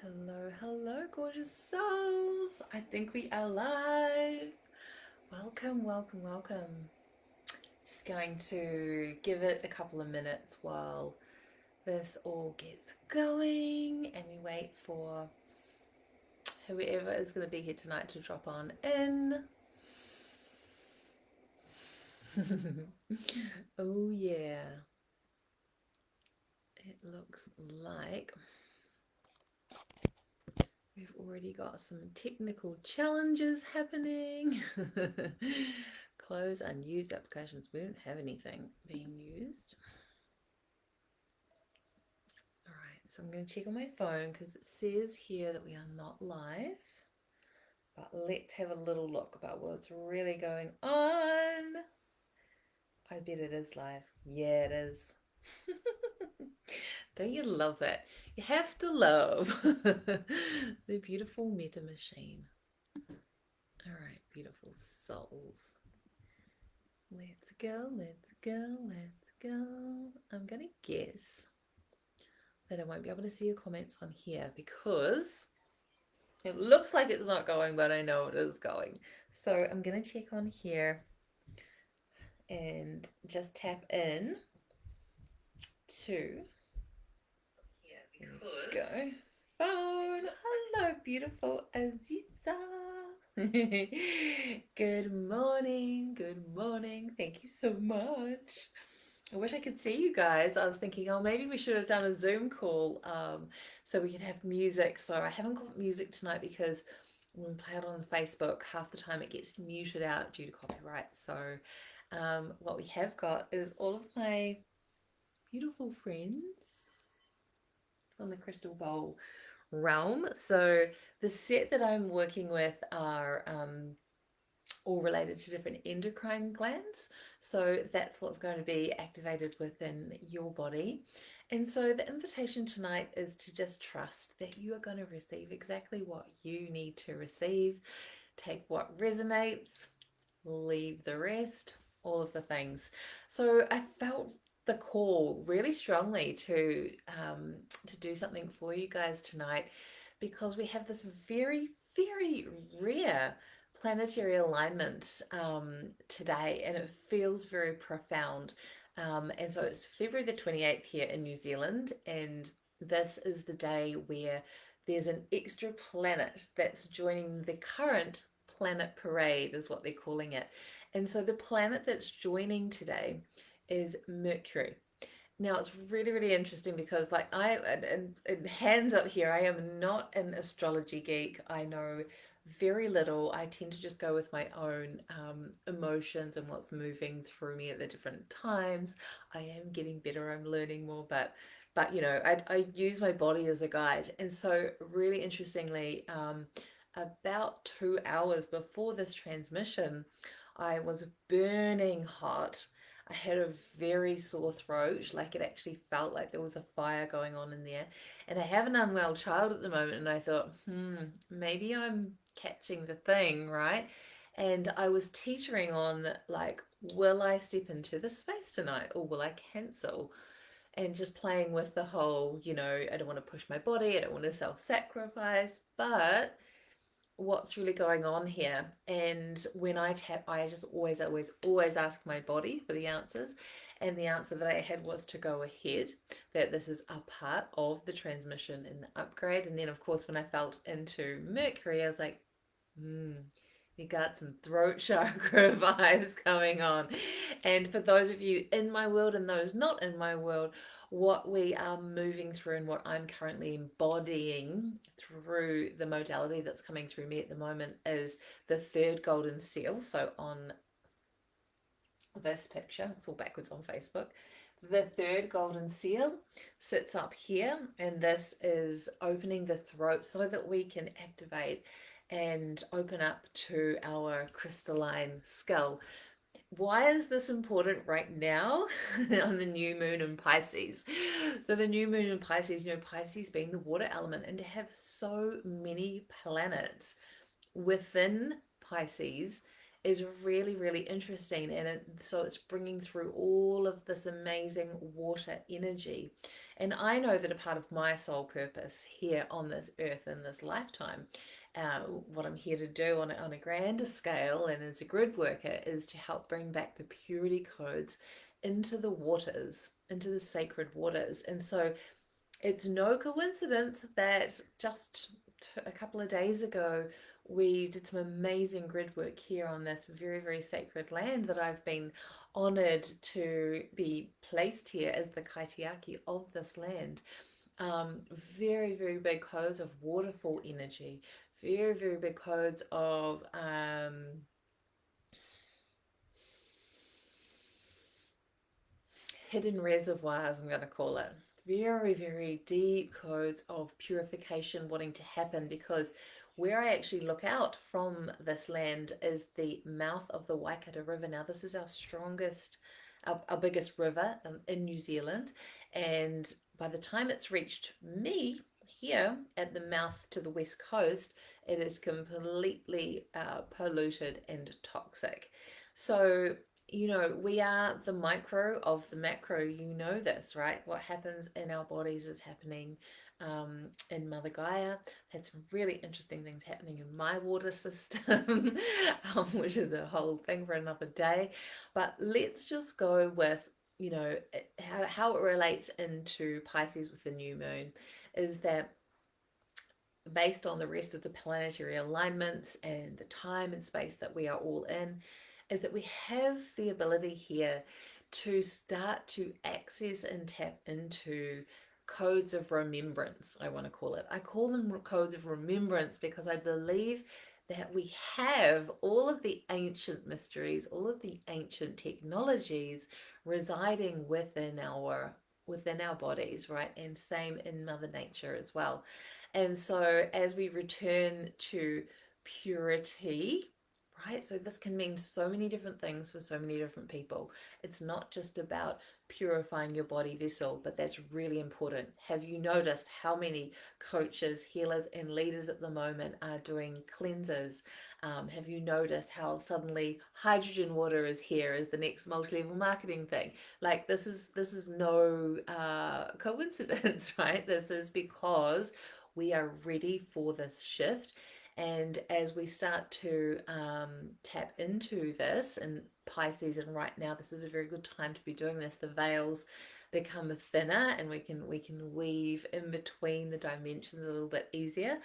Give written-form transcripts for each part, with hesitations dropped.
Hello, hello, gorgeous souls. I think we are live. Welcome, welcome, welcome. Just going to give it a couple of minutes while this all gets going and we wait for whoever is going to be here tonight to drop on in. Oh, yeah. It looks like we've already got some technical challenges happening. Close unused applications. We don't have anything being used. All right, so I'm going to check on my phone because it says here that we are not live. But let's have a little look about what's really going on. I bet it is live. Yeah, it is. Don't you love it? You have to love the beautiful meta machine. All right, beautiful souls. Let's go, let's go, let's go. I'm going to guess that I won't be able to see your comments on here because it looks like it's not going, but I know it is going. So I'm going to check on here and just tap in to go phone. Hello, beautiful Aziza. Good morning. Good morning. Thank you so much. I wish I could see you guys. I was thinking, oh, maybe we should have done a Zoom call so we could have music. So I haven't got music tonight because when we play it on Facebook, half the time it gets muted out due to copyright. So what we have got is all of my beautiful friends from the Crystal Bowl realm. So the set that I'm working with are all related to different endocrine glands. So that's what's going to be activated within your body. And so the invitation tonight is to just trust that you are going to receive exactly what you need to receive. Take what resonates, leave the rest, all of the things. So I felt the call really strongly to do something for you guys tonight because we have this very, very rare planetary alignment today, and it feels very profound. And so it's February the 28th here in New Zealand, and this is the day where there's an extra planet that's joining the current planet parade, is what they're calling it. And so the planet that's joining today is Mercury. Now it's really, really interesting because, like, and hands up here, I am not an astrology geek. I know very little. I tend to just go with my own emotions and what's moving through me at the different times. I am getting better. I'm learning more, but you know, I use my body as a guide. And so, really interestingly, about 2 hours before this transmission, I was burning hot. I had a very sore throat, like it actually felt like there was a fire going on in there. And I have an unwell child at the moment, and I thought, maybe I'm catching the thing, right? And I was teetering on, like, will I step into the space tonight or will I cancel? And just playing with the whole, you know, I don't want to push my body, I don't want to self sacrifice, but what's really going on here? And when I tap, I just always ask my body for the answers. And the answer that I had was to go ahead, that this is a part of the transmission and the upgrade. And then, of course, when I felt into Mercury, I was like, you got some throat chakra vibes coming on. And for those of you in my world and those not in my world, what we are moving through and what I'm currently embodying through the modality that's coming through me at the moment is the third golden seal. So on this picture, it's all backwards on Facebook. The third golden seal sits up here, and this is opening the throat so that we can activate and open up to our crystalline skull. Why is this important right now on the new moon in Pisces? So the new moon in Pisces, you know, Pisces being the water element, and to have so many planets within Pisces is really, really interesting. And so it's bringing through all of this amazing water energy. And I know that a part of my soul purpose here on this earth in this lifetime, what I'm here to do on a grander scale and as a grid worker, is to help bring back the purity codes into the waters, into the sacred waters. And so it's no coincidence that just a couple of days ago we did some amazing grid work here on this very, very sacred land that I've been honored to be placed here as the kaitiaki of this land. Very, very big codes of waterfall energy, very, very big codes of hidden reservoirs, I'm going to call it. Very, very deep codes of purification wanting to happen, because where I actually look out from this land is the mouth of the Waikato River. Now, this is our strongest, our biggest river in New Zealand. And by the time it's reached me here at the mouth to the west coast, it is completely polluted and toxic. So we are the micro of the macro. You know this, right? What happens in our bodies is happening in Mother Gaia. Had some really interesting things happening in my water system, which is a whole thing for another day. But let's just go with, how it relates into Pisces with the new moon is that based on the rest of the planetary alignments and the time and space that we are all in, is that we have the ability here to start to access and tap into codes of remembrance, I want to call it. I call them codes of remembrance because I believe that we have all of the ancient mysteries, all of the ancient technologies residing within our bodies, right? And same in Mother Nature as well. And so as we return to purity, right? So this can mean so many different things for so many different people. It's not just about purifying your body vessel, but that's really important. Have you noticed how many coaches, healers, and leaders at the moment are doing cleansers? Have you noticed how suddenly hydrogen water is here as the next multi-level marketing thing? Like this is no coincidence, right? This is because we are ready for this shift. And as we start to tap into this, and Pisces, and right now this is a very good time to be doing this. The veils become thinner, and we can weave in between the dimensions a little bit easier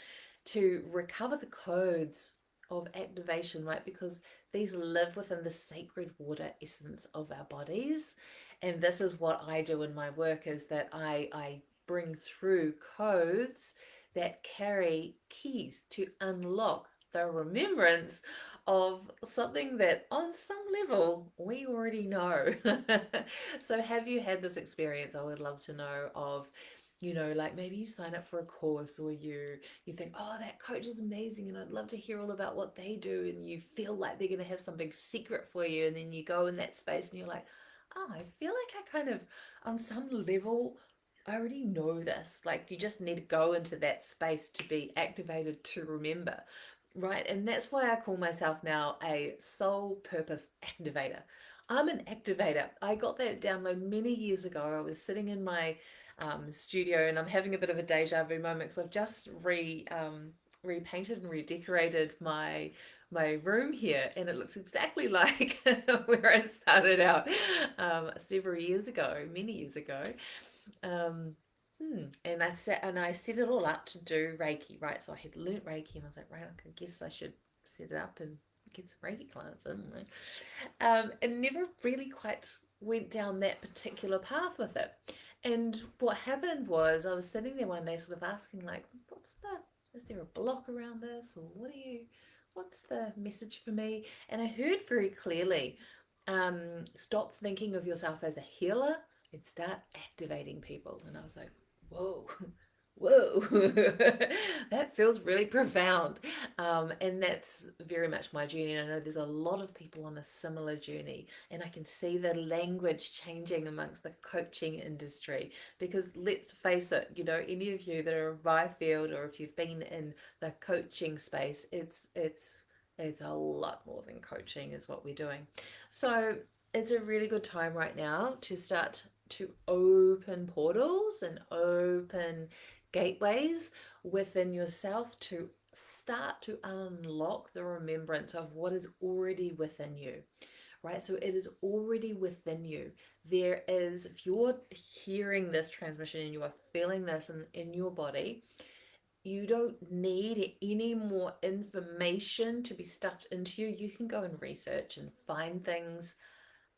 to recover the codes of activation, right? Because these live within the sacred water essence of our bodies. And this is what I do in my work, is that I bring through codes that carry keys to unlock the remembrance of something that on some level we already know. So have you had this experience? I would love to know of, like maybe you sign up for a course, or you think, oh, that coach is amazing and I'd love to hear all about what they do, and you feel like they're going to have something secret for you, and then you go in that space and you're like, oh, I feel like I kind of on some level I already know this. Like, you just need to go into that space to be activated to remember, right? And that's why I call myself now a soul purpose activator. I'm an activator. I got that download many years ago. I was sitting in my studio, and I'm having a bit of a deja vu moment because I've just repainted and redecorated my room here, and it looks exactly like where I started out several years ago, many years ago. Um, and I set it all up to do Reiki, right? So I had learnt Reiki, and I was like, right, I guess I should set it up and get some Reiki clients in. Right? And never really quite went down that particular path with it. And what happened was I was sitting there one day, sort of asking, like, is there a block around this, or what's the message for me? And I heard very clearly, stop thinking of yourself as a healer and start activating people. And I was like, whoa, whoa, that feels really profound. And that's very much my journey. And I know there's a lot of people on a similar journey, and I can see the language changing amongst the coaching industry, because let's face it, any of you that are in my field, or if you've been in the coaching space, it's It's a lot more than coaching is what we're doing. So it's a really good time right now to start to open portals and open gateways within yourself to start to unlock the remembrance of what is already within you, right? So it is already within you. There is, if you're hearing this transmission and you are feeling this in your body, you don't need any more information to be stuffed into you. You can go and research and find things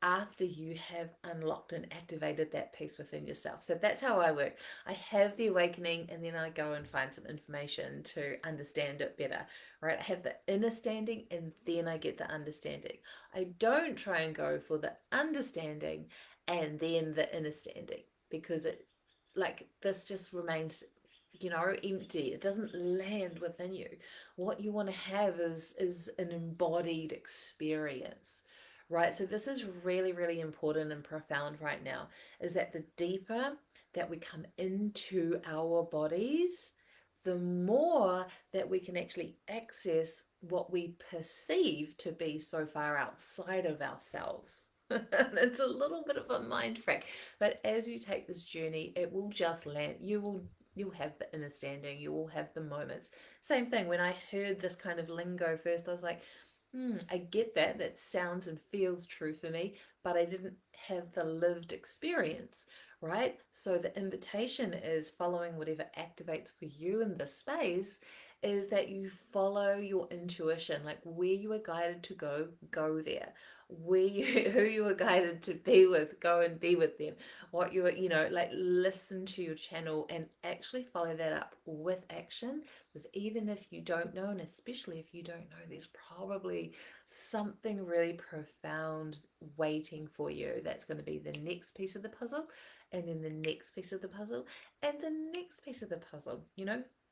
after you have unlocked and activated that piece within yourself. So that's how I work. I have the awakening and then I go and find some information to understand it better, right? I have the understanding and then I get the understanding. I don't try and go for the understanding and then the understanding, because it, like, this just remains, empty. It doesn't land within you. What you want to have is an embodied experience, right? So this is really, really important and profound right now, is that the deeper that we come into our bodies, the more that we can actually access what we perceive to be so far outside of ourselves. It's a little bit of a mind freak, but as you take this journey, it will just land. You'll have the understanding, you will have the moments. Same thing, when I heard this kind of lingo first, I was like, I get that. That sounds and feels true for me, but I didn't have the lived experience, right? So the invitation is, following whatever activates for you in this space, is that you follow your intuition, like where you are guided to go, go there. Who you are guided to be with, go and be with them. What you are, like, listen to your channel and actually follow that up with action. Because even if you don't know, and especially if you don't know, there's probably something really profound waiting for you. That's going to be the next piece of the puzzle, and then the next piece of the puzzle, and the next piece of the puzzle.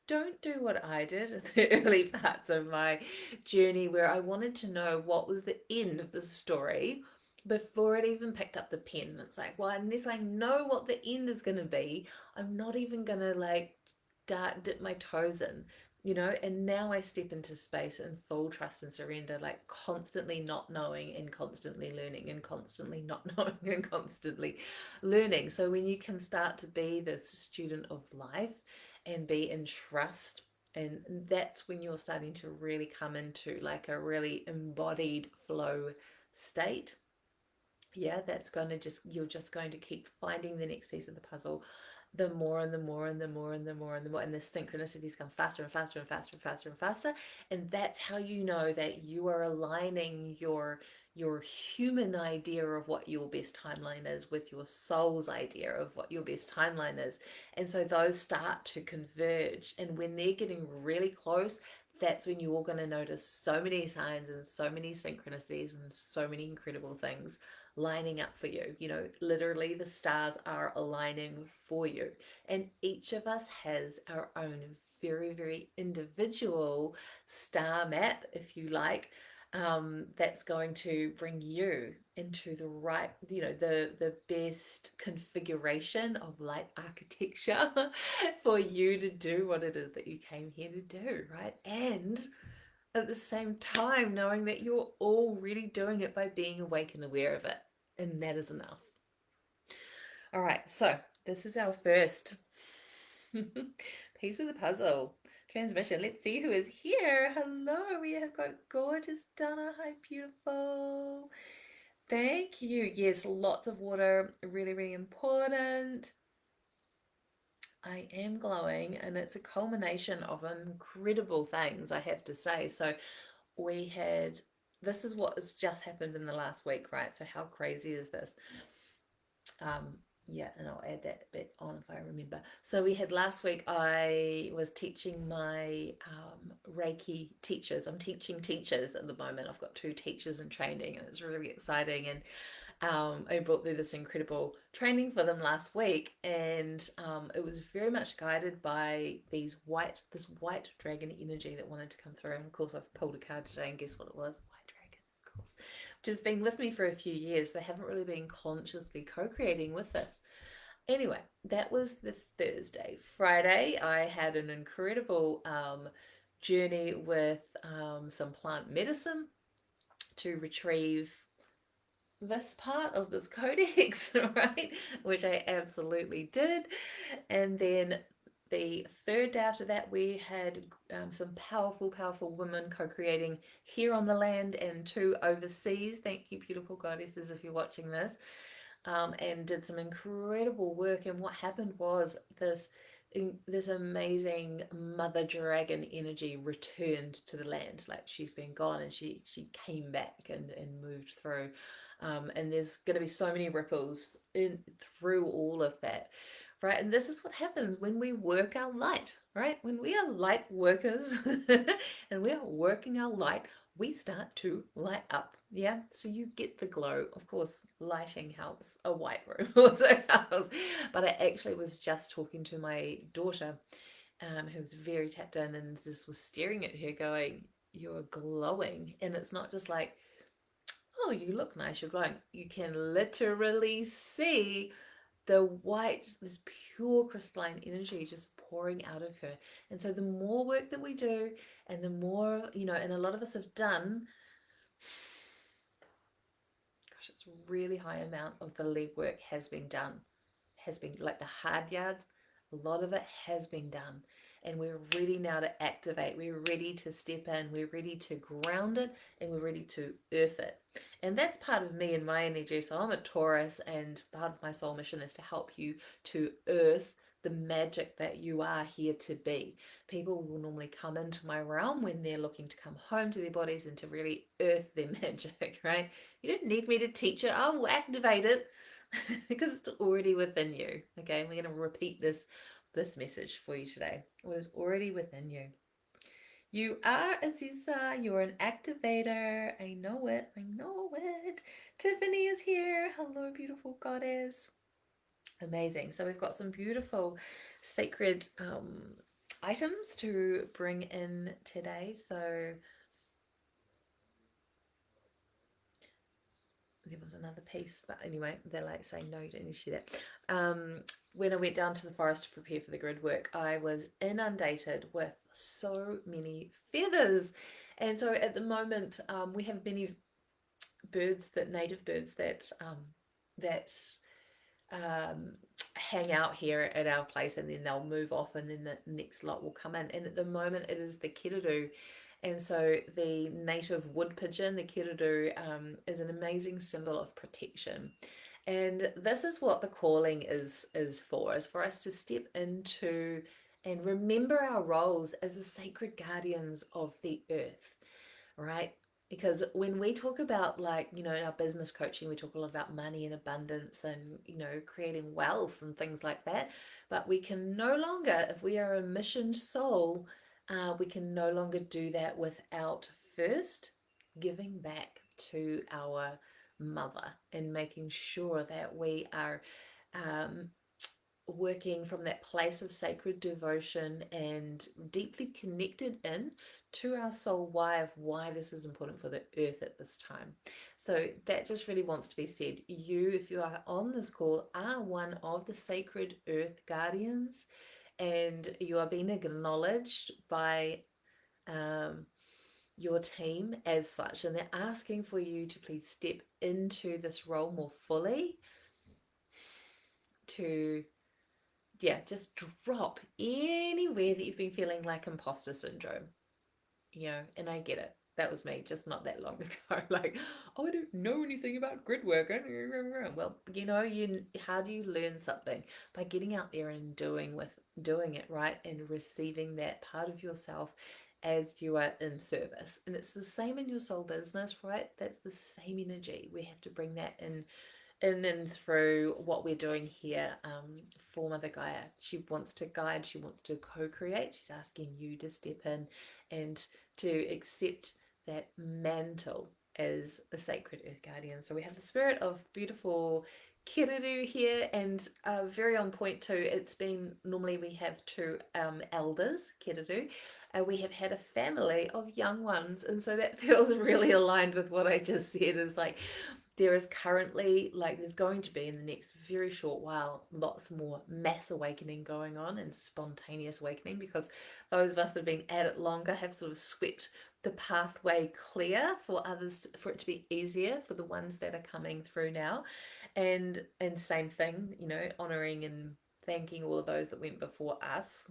Don't do what I did in the early parts of my journey, where I wanted to know what was the end of the story before it even picked up the pen. It's like, well, unless I know what the end is going to be, I'm not even going to, like, dip my toes in, and now I step into space in full trust and surrender, like constantly not knowing and constantly learning and constantly not knowing and constantly learning. So when you can start to be this student of life and be in trust, and that's when you're starting to really come into like a really embodied flow state. Yeah, that's going to just, you're just going to keep finding the next piece of the puzzle, the more and the more and the more and the more and the more, and the synchronicities come faster and faster and faster and faster and faster. And that's how you know that you are aligning your human idea of what your best timeline is with your soul's idea of what your best timeline is. And so those start to converge, and when they're getting really close, that's when you're going to notice so many signs and so many synchronicities and so many incredible things lining up for you. Literally the stars are aligning for you. And each of us has our own very, very individual star map, if you like, that's going to bring you into the right, the best configuration of light architecture for you to do what it is that you came here to do, right? And at the same time, knowing that you're already doing it by being awake and aware of it. And that is enough. All right, so this is our first piece of the puzzle transmission. Let's see who is here. Hello, we have got gorgeous Donna. Hi, beautiful. Thank you. Yes, lots of water, really, really important. I am glowing, and it's a culmination of incredible things, I have to say. So we had, this is what has just happened in the last week, right? So how crazy is this? Yeah, and I'll add that bit on if I remember. So we had last week, I was teaching my Reiki teachers. I'm teaching teachers at the moment. I've got 2 teachers in training, and it's really exciting. And I brought through this incredible training for them last week, and it was very much guided by this white dragon energy that wanted to come through. And of course, I've pulled a card today, and guess what it was? White dragon, of course. Which has been with me for a few years, but I haven't really been consciously co-creating with this. Anyway, that was the Thursday. Friday, I had an incredible journey with some plant medicine to retrieve this part of this codex, right? Which I absolutely did. And then the third day after that, we had some powerful, powerful women co creating here on the land and two overseas. Thank you, beautiful goddesses, if you're watching this. And did some incredible work. And what happened was this amazing mother dragon energy returned to the land. Like she's been gone and she came back and moved through. And there's going to be so many ripples in through all of that, right? And this is what happens when we work our light, right? When we are light workers and we are working our light, we start to light up. Yeah, so you get the glow. Of course, lighting helps. A white room also helps. But I actually was just talking to my daughter, who was very tapped in, and just was staring at her, going, "You're glowing," and it's not just like, "Oh, you look nice, you're glowing." You can literally see the white, this pure crystalline energy just pouring out of her. And so the more work that we do, and the more, and a lot of us have done, gosh, it's a really high amount of the legwork has been done, has been like the hard yards, a lot of it has been done. And we're ready now to activate. We're ready to step in. We're ready to ground it, and we're ready to earth it. And that's part of me and my energy. So I'm a Taurus, and part of my soul mission is to help you to earth the magic that you are here to be. People will normally come into my realm when they're looking to come home to their bodies and to really earth their magic, right? You don't need me to teach it. I will activate it because it's already within you. Okay, we're going to repeat this message for you today. What is already within you? You are Aziza. You're an activator. I know it. I know it. Tiffany is here. Hello, beautiful goddess. Amazing. So we've got some beautiful sacred items to bring in today. So there was another piece, but anyway, they're like saying no, you don't need to do that. When I went down to the forest to prepare for the grid work, I was inundated with so many feathers. And so at the moment, we have many birds, native birds that hang out here at our place, and then they'll move off, and then the next lot will come in. And at the moment, it is the kiriru. And so the native wood pigeon, the kiriru, is an amazing symbol of protection. And this is what the calling is for us to step into and remember our roles as the sacred guardians of the earth, right? Because when we talk about, like, in our business coaching, we talk a lot about money and abundance and, creating wealth and things like that. But we can no longer, if we are a mission soul, we can no longer do that without first giving back to our mother and making sure that we are working from that place of sacred devotion and deeply connected in to our soul why of why this is important for the earth at this time. So that just really wants to be said. You, if you are on this call, are one of the sacred earth guardians, and you are being acknowledged by your team as such, and they're asking for you to please step into this role more fully, to just drop anywhere that you've been feeling like imposter syndrome, and I get it. That was me just not that long ago. Like, oh, I don't know anything about grid work. Well, how do you learn something? By getting out there and doing it, right? And receiving that part of yourself as you are in service. And it's the same in your soul business, right? That's the same energy. We have to bring that in and through what we're doing here for Mother Gaia. She wants to guide, she wants to co-create. She's asking you to step in and to accept that mantle as a sacred earth guardian. So we have the spirit of beautiful kiriru here, and very on point too. It's been, normally we have two elders, kiriru. We have had a family of young ones, and so that feels really aligned with what I just said. Is like, there is currently, like, there's going to be in the next very short while lots more mass awakening going on and spontaneous awakening, because those of us that have been at it longer have sort of swept the pathway clear for others, for it to be easier for the ones that are coming through now. And same thing, you know, honoring and thanking all of those that went before us.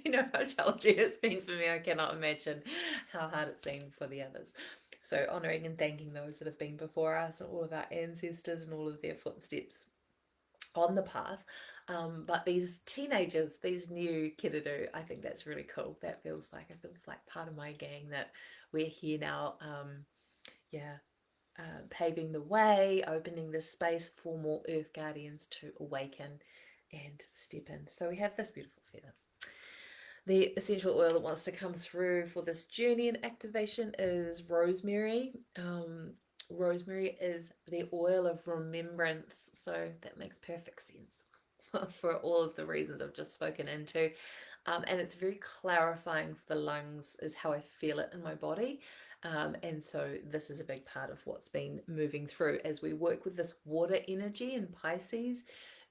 You know how challenging it's been for me. I cannot imagine how hard it's been for the others. So honoring and thanking those that have been before us and all of our ancestors and all of their footsteps on the path. But these teenagers, these new kiddo, I think that's really cool. That feels like, I feel like part of my gang, that we're here now. Yeah, paving the way, opening the space for more earth guardians to awaken and step in. So we have this beautiful feather. The essential oil that wants to come through for this journey and activation is rosemary. Rosemary is the oil of remembrance, so that makes perfect sense for all of the reasons I've just spoken into. And it's very clarifying for the lungs, is how I feel it in my body. And so this is a big part of what's been moving through as we work with this water energy in Pisces.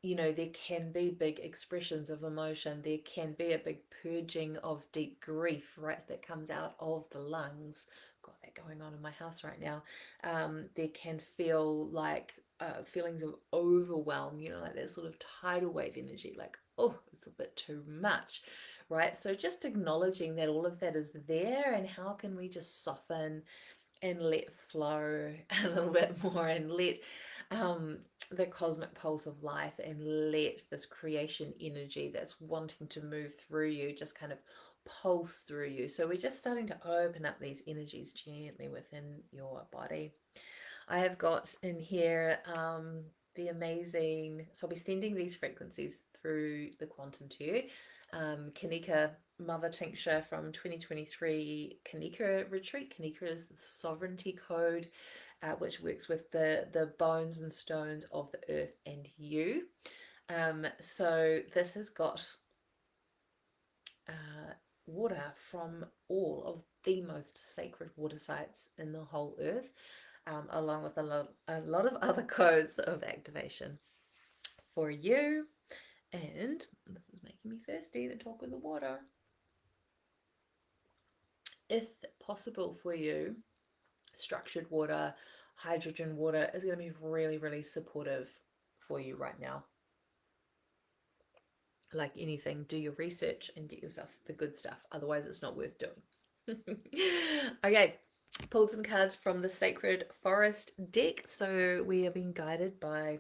You know, there can be big expressions of emotion. There can be a big purging of deep grief, right, that comes out of the lungs. Got that going on in my house right now. There can feel like feelings of overwhelm, you know, like that sort of tidal wave energy, like, oh, it's a bit too much, right? So just acknowledging that all of that is there, and how can we just soften and let flow a little bit more, and let the cosmic pulse of life, and let this creation energy that's wanting to move through you just kind of pulse through you. So we're just starting to open up these energies gently within your body. I have got in here the amazing, so I'll be sending these frequencies through the quantum to you. Kanika Mother Tincture from 2023 Kanika Retreat. Kanika is the sovereignty code, which works with the bones and stones of the earth and you. So this has got water from all of the most sacred water sites in the whole earth, along with a lot of other codes of activation for you. And this is making me thirsty, the talk of the water. If possible for you, structured water, hydrogen water is going to be really, really supportive for you right now. Like anything, do your research and get yourself the good stuff. Otherwise, it's not worth doing. Okay, pulled some cards from the Sacred Forest deck. So we are being guided by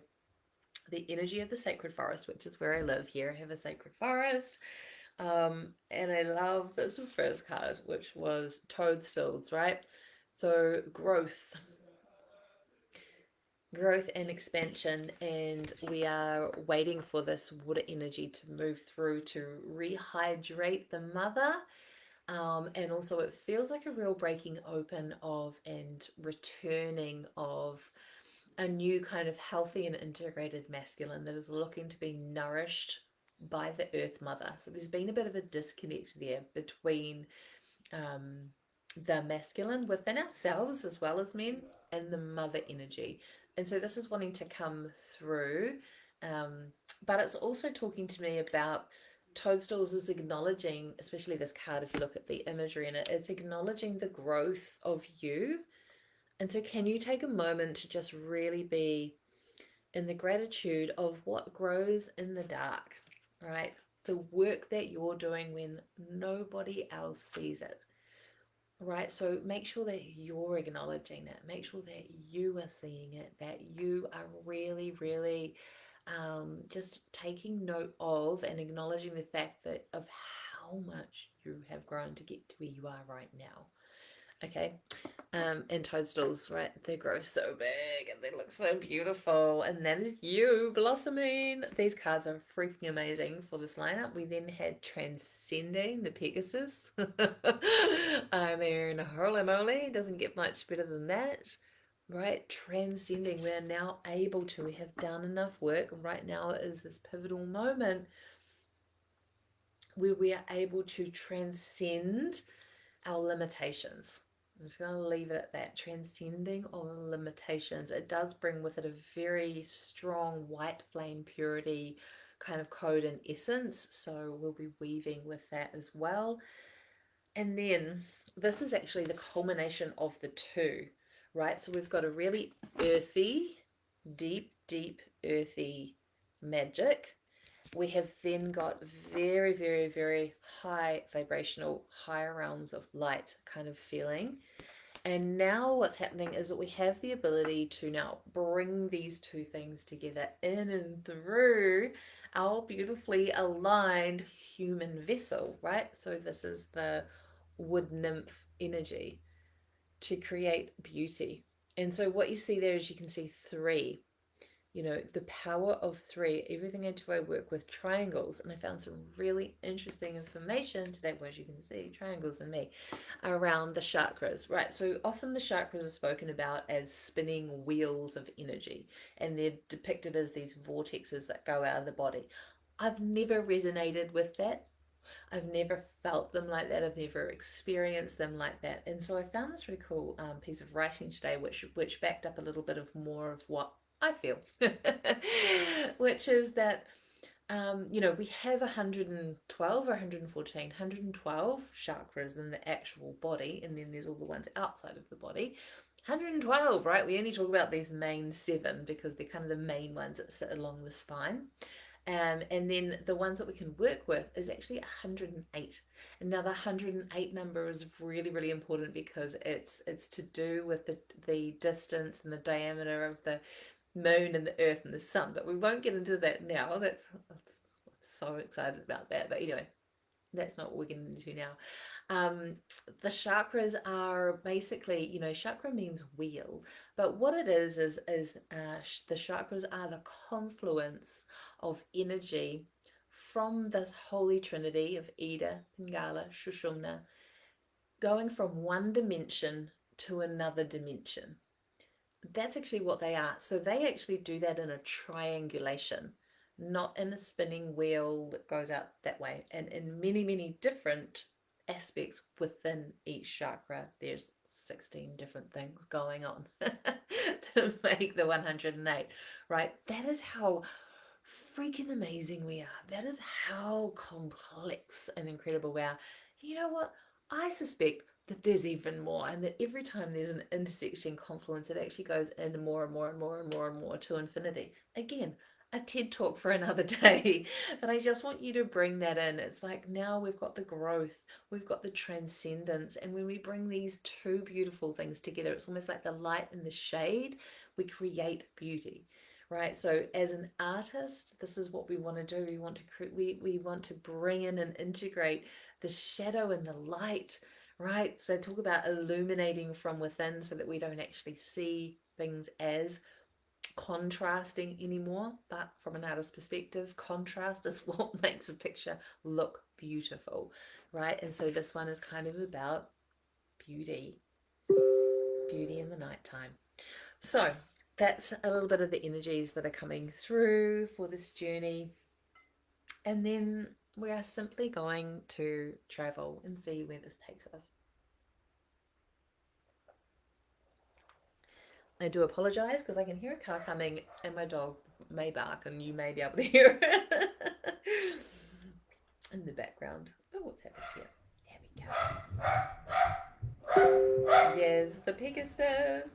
the energy of the Sacred Forest, which is where I live here. I have a Sacred Forest. And I love this first card, which was toadstools, right? So growth and expansion, and we are waiting for this water energy to move through to rehydrate the mother. And also it feels like a real breaking open of and returning of a new kind of healthy and integrated masculine that is looking to be nourished by the earth mother. So there's been a bit of a disconnect there between the masculine within ourselves as well as men, and the mother energy. And so this is wanting to come through, but it's also talking to me about toadstools is acknowledging, especially this card, if you look at the imagery in it, it's acknowledging the growth of you. And so can you take a moment to just really be in the gratitude of what grows in the dark, right? The work that you're doing when nobody else sees it, right? So make sure that you're acknowledging it. Make sure that you are seeing it, that you are really, really just taking note of and acknowledging the fact that of how much you have grown to get to where you are right now. Okay, and toadstools, right? They grow so big and they look so beautiful, and that is you blossoming. These cards are freaking amazing for this lineup. We then had Transcending the Picies. I mean, holy moly, doesn't get much better than that, right? Transcending, we're now able to, we have done enough work, and right now is this pivotal moment where we are able to transcend our limitations, I'm just going to leave it at that. Transcending all limitations. It does bring with it a very strong white flame purity kind of code and essence. So we'll be weaving with that as well. And then this is actually the culmination of the two, right? So we've got a really earthy, deep earthy magic. We have then got very, very, very high vibrational, higher realms of light kind of feeling. And now what's happening is that we have the ability to now bring these two things together in and through our beautifully aligned human vessel, right? So this is the wood nymph energy to create beauty. And so what you see there is you can see three, the power of three. Everything I do, I work with triangles, and I found some really interesting information today, as you can see, triangles in me, around the chakras, right? So often the chakras are spoken about as spinning wheels of energy, and they're depicted as these vortexes that go out of the body. I've never resonated with that. I've never felt them like that. I've never experienced them like that. And so I found this really cool piece of writing today, which backed up a little bit of more of what I feel, which is that we have 112 or 114, 112 chakras in the actual body, and then there's all the ones outside of the body. 112, right? We only talk about these main seven because they're kind of the main ones that sit along the spine. And then the ones that we can work with is actually 108. And now the 108 number is really, really important because it's to do with the distance and the diameter of the moon and the earth and the sun. But we won't get into that now. I'm so excited about that. But anyway, that's not what we're getting into now. The chakras are basically, chakra means wheel, but what it is the chakras are the confluence of energy from this holy trinity of Ida, Pingala, Shushumna, going from one dimension to another dimension. That's actually what they are. So they actually do that in a triangulation, not in a spinning wheel that goes out that way. And in many, many different aspects within each chakra, there's 16 different things going on to make the 108, right? That is how freaking amazing we are. That is how complex and incredible we are. You know what? I suspect that there's even more, and that every time there's an intersection confluence, it actually goes into more and more and more and more and more to infinity. Again, a TED talk for another day, but I just want you to bring that in. It's like now we've got the growth, we've got the transcendence, and when we bring these two beautiful things together, it's almost like the light and the shade, we create beauty. Right, so as an artist, this is what we want to do. We want to we want to bring in and integrate the shadow and the light, right? So talk about illuminating from within so that we don't actually see things as contrasting anymore, but from an artist's perspective, contrast is what makes a picture look beautiful, right? And so this one is kind of about beauty in the nighttime. So that's a little bit of the energies that are coming through for this journey. And then we are simply going to travel and see where this takes us. I do apologize because I can hear a car coming and my dog may bark and you may be able to hear it in the background. Oh, what's happened here? There we go. Yes, the Picies.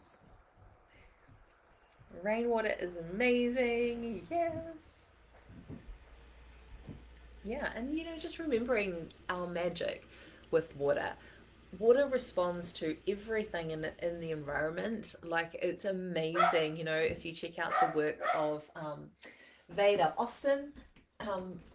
Rainwater is amazing. Yes. Yeah, and just remembering our magic with water. Water responds to everything in the environment. Like, it's amazing. If you check out the work of Veda Austin,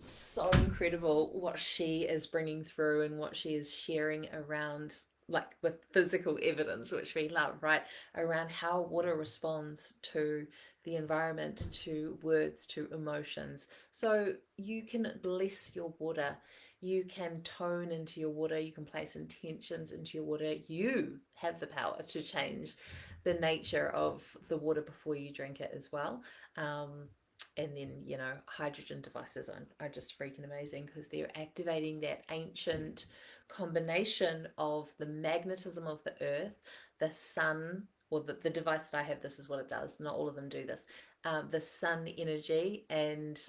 so incredible what she is bringing through and what she is sharing around, like with physical evidence, which we love, right? Around how water responds to the environment, to words, to emotions. So you can bless your water. You can tone into your water. You can place intentions into your water. You have the power to change the nature of the water before you drink it as well. And then, you know, hydrogen devices are just freaking amazing because they're activating that ancient combination of the magnetism of the earth, the sun, or the device that I have, this is what it does. Not all of them do this. The sun energy and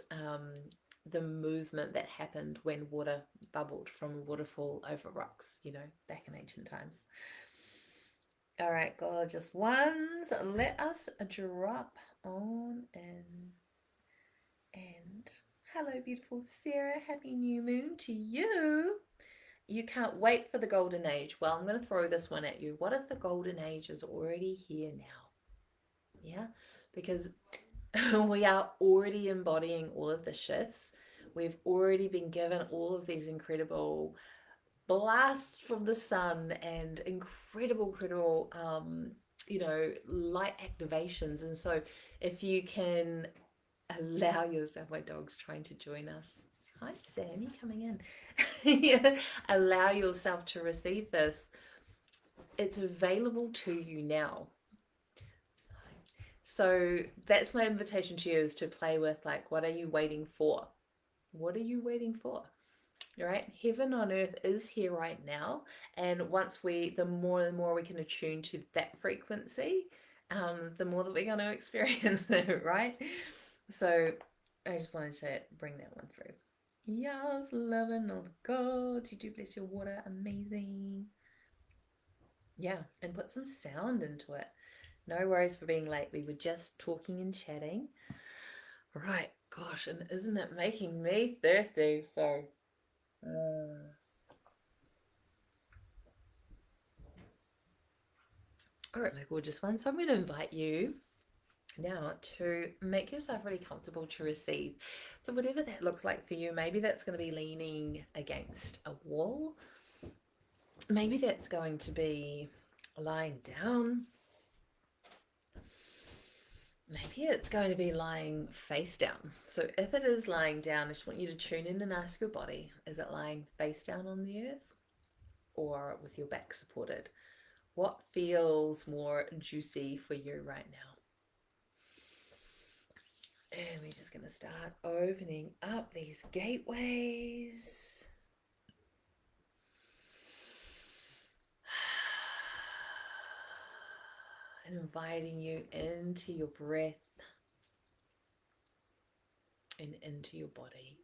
the movement that happened when water bubbled from a waterfall over rocks, you know, back in ancient times. All right, gorgeous ones. Let us drop on in. And hello, beautiful Sarah. Happy new moon to you. You can't wait for the golden age. Well, I'm going to throw this one at you. What if the golden age is already here now? Yeah, because we are already embodying all of the shifts. We've already been given all of these incredible blasts from the sun and incredible, you know, light activations. And so if you can allow yourself, my dog's trying to join us. Hi, Sammy, coming in. Yeah, allow yourself to receive this. It's available to you now. So that's my invitation to you, is to play with, like, what are you waiting for? What are you waiting for? All right, heaven on earth is here right now, and once the more and more we can attune to that frequency, the more that we're going to experience it, right? So I just wanted to bring that one through. Yes, loving all the gods. You do bless your water. Amazing. Yeah, and put some sound into it. No worries for being late. We were just talking and chatting. Right, gosh, and isn't it making me thirsty? So, all right, my gorgeous one. So I'm going to invite you now to make yourself really comfortable to receive. So whatever that looks like for you, maybe that's going to be leaning against a wall. Maybe that's going to be lying down. Maybe it's going to be lying face down. So if it is lying down, I just want you to tune in and ask your body, is it lying face down on the earth or with your back supported? What feels more juicy for you right now? And we're just going to start opening up these gateways. And inviting you into your breath and into your body.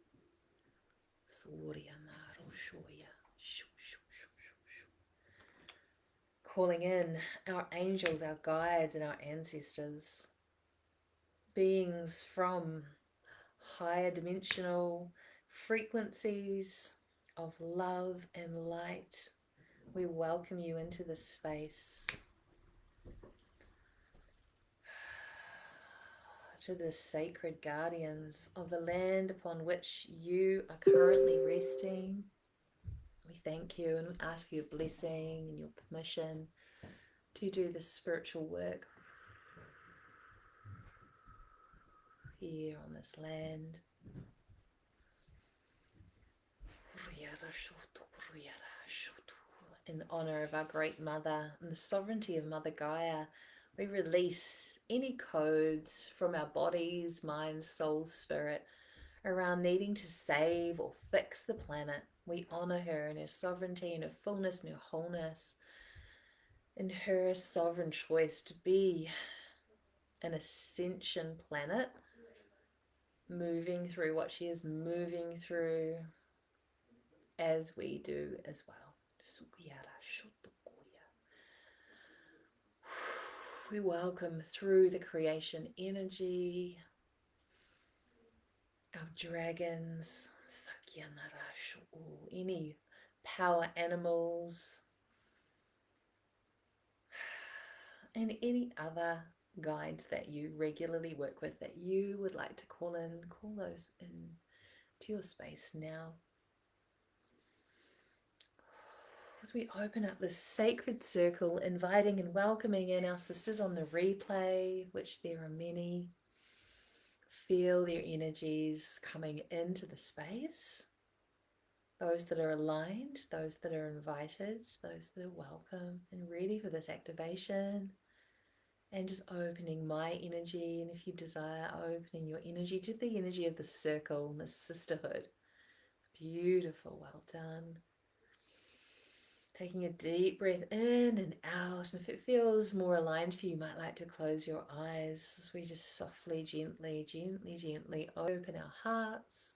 Calling in our angels, our guides, and our ancestors. Beings from higher dimensional frequencies of love and light. We welcome you into this space. To the sacred guardians of the land upon which you are currently resting, we thank you and we ask for your blessing and your permission to do this spiritual work here on this land. In honor of our great mother and the sovereignty of Mother Gaia, we release any codes from our bodies, minds, souls, spirit around needing to save or fix the planet. We honor her in her sovereignty, in her fullness, in her wholeness, in her sovereign choice to be an ascension planet, moving through what she is moving through, as we do as well. We welcome through the creation energy our dragons, any power animals, and any other guides that you regularly work with that you would like to call those in to your space now. As we open up this sacred circle, inviting and welcoming in our sisters on the replay, which there are many. Feel their energies coming into the space. Those that are aligned, those that are invited, those that are welcome and ready for this activation. and just opening my energy, and if you desire, opening your energy to the energy of the circle and the sisterhood. Beautiful, well done. Taking a deep breath in and out. And if it feels more aligned for you, you might like to close your eyes as we just softly, gently, gently, gently open our hearts.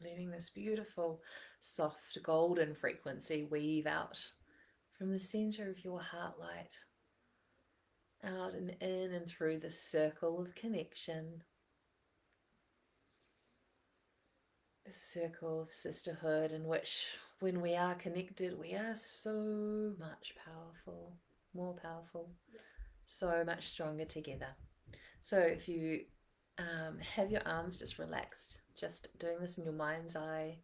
Letting this beautiful, soft, golden frequency weave out from the center of your heart light, out and in and through the circle of connection, the circle of sisterhood, in which when we are connected, we are so much more powerful, so much stronger together. So if you have your arms just relaxed, just doing this in your mind's eye,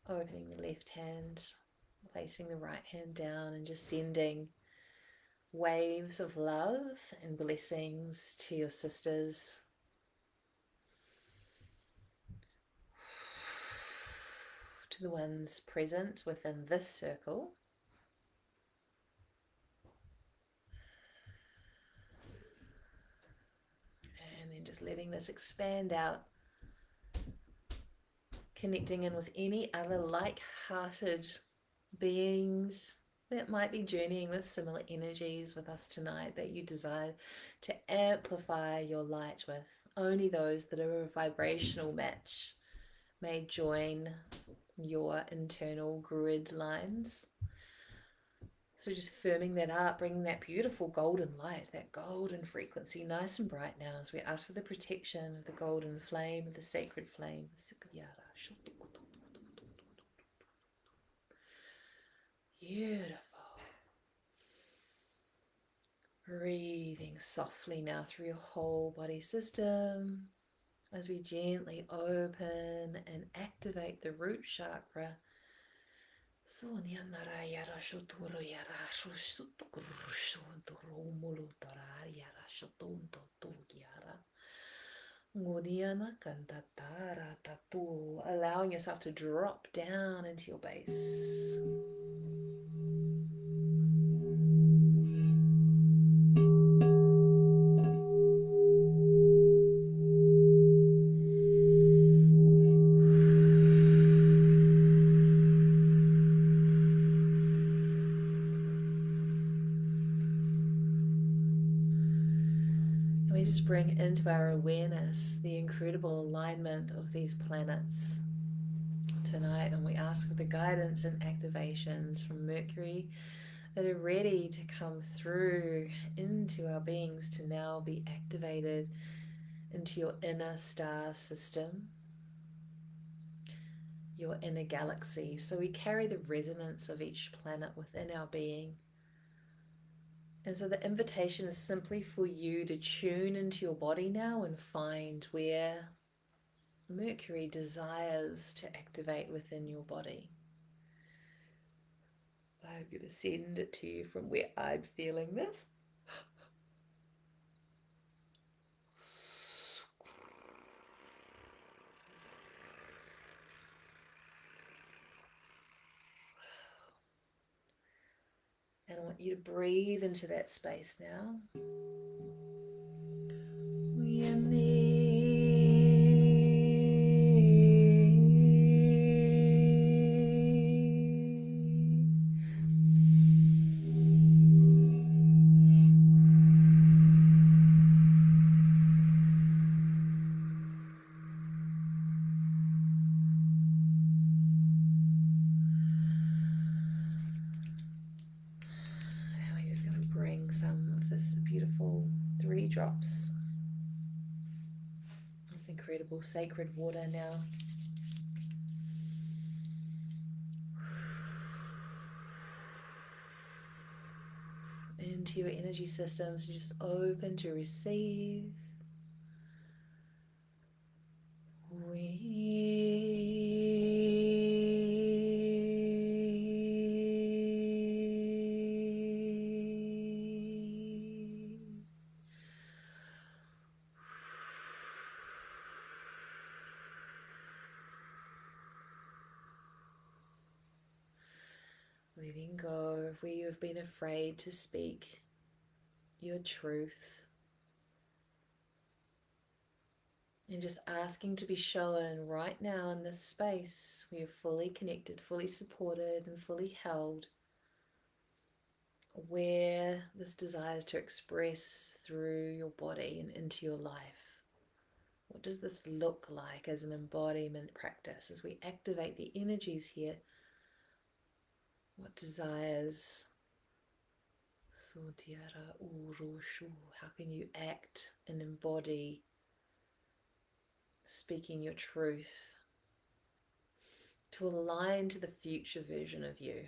opening the left hand, placing the right hand down, and just sending waves of love and blessings to your sisters. To the ones present within this circle. And then just letting this expand out, connecting in with any other like-hearted beings that might be journeying with similar energies with us tonight, that you desire to amplify your light with. Only those that are a vibrational match may join your internal grid lines. So just firming that up, bringing that beautiful golden light, that golden frequency nice and bright now, as we ask for the protection of the golden flame, of the sacred flame. Beautiful. Breathing softly now through your whole body system as we gently open and activate the root chakra. Allowing yourself to drop down into your base. We just bring into our awareness the incredible alignment of these planets tonight, and we ask for the guidance and activations from Mercury that are ready to come through into our beings to now be activated into your inner star system, your inner galaxy. So we carry the resonance of each planet within our being. And so the invitation is simply for you to tune into your body now and find where Mercury desires to activate within your body. I'm going to send it to you from where I'm feeling this. And I want you to breathe into that space now. Some of this beautiful 3 drops, this incredible sacred water now. Into your energy systems, just open to receive. Letting go of where you have been afraid to speak your truth. And just asking to be shown right now in this space where you're fully connected, fully supported, and fully held, where this desires to express through your body and into your life. What does this look like as an embodiment practice as we activate the energies here? What desires? How can you act and embody speaking your truth to align to the future version of you?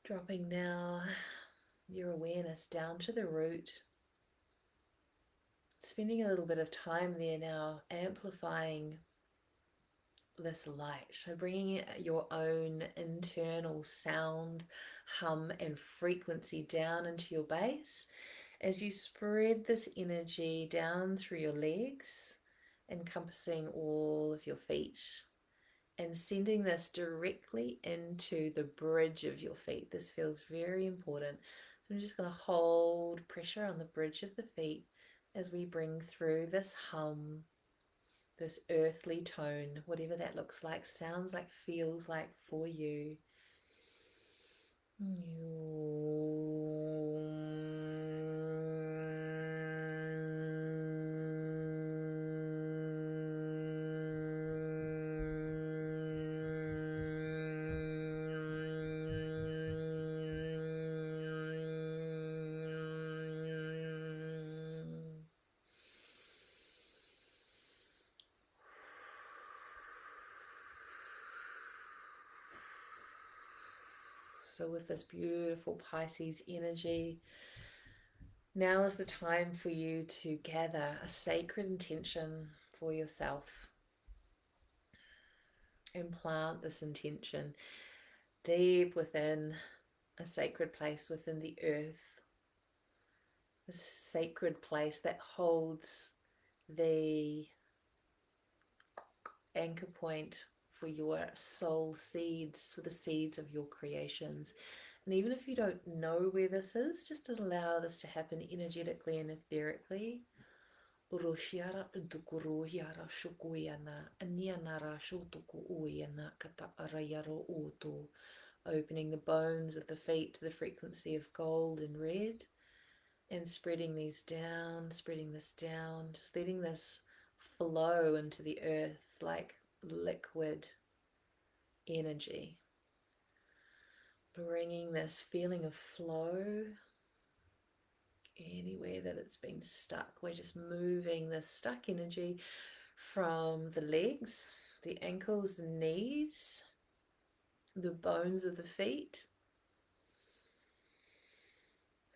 Dropping now your awareness down to the root, spending a little bit of time there now, amplifying this light. So bringing your own internal sound, hum, and frequency down into your base as you spread this energy down through your legs, encompassing all of your feet, and sending this directly into the bridge of your feet. This feels very important. So I'm just going to hold pressure on the bridge of the feet as we bring through this hum, this earthly tone, whatever that looks like, sounds like, feels like for you. So with this beautiful Pisces energy, now is the time for you to gather a sacred intention for yourself and plant this intention deep within a sacred place within the earth, a sacred place that holds the anchor point for your soul seeds, for the seeds of your creations. And even if you don't know where this is, just allow this to happen energetically and etherically. Opening the bones of the feet to the frequency of gold and red, and spreading these down, spreading this down, just letting this flow into the earth like liquid energy, bringing this feeling of flow anywhere that it's been stuck. We're just moving this stuck energy from the legs, the ankles, the knees, the bones of the feet.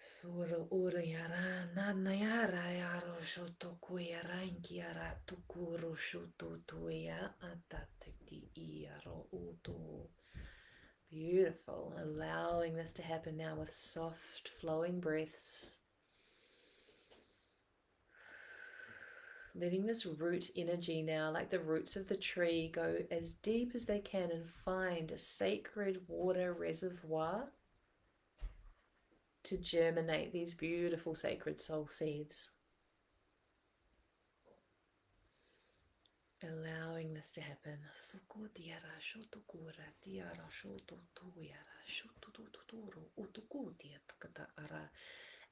Sura ura yara nana yara yaro shoto kuyara inkiara tukuro shoto tuya atatiki iaro uto. Beautiful. Allowing this to happen now with soft flowing breaths. Letting this root energy now, like the roots of the tree, go as deep as they can and find a sacred water reservoir to germinate these beautiful sacred soul seeds. Allowing this to happen.